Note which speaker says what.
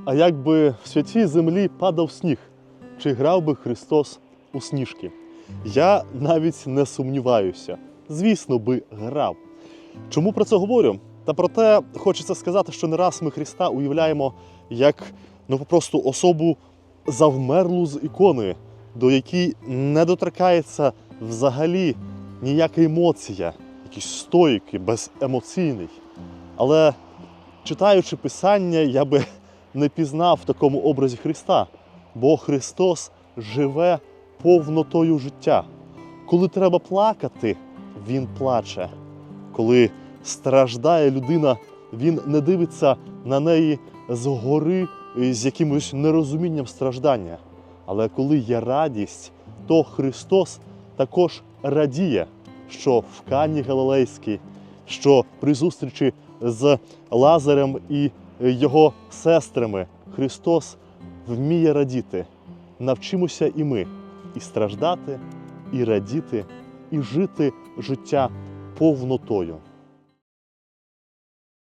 Speaker 1: А якби в святій землі падав сніг, чи грав би Христос у сніжки? Я навіть не сумніваюся. Звісно би, грав. Чому про це говорю? Та проте хочеться сказати, що не раз ми Христа уявляємо як попросту особу завмерлу з ікони, до якій не доторкається взагалі ніяка емоція, якийсь стоїк, беземоційний. Але читаючи Писання, я би не пізнав в такому образі Христа, бо Христос живе повнотою життя. Коли треба плакати, Він плаче. Коли страждає людина, Він не дивиться на неї згори з якимось нерозумінням страждання. Але коли є радість, то Христос також радіє, що в Кані Галилейській, що при зустрічі з Лазарем і його сестрами Христос вміє радіти. Навчимося і ми і страждати, і радіти, і жити життя повнотою.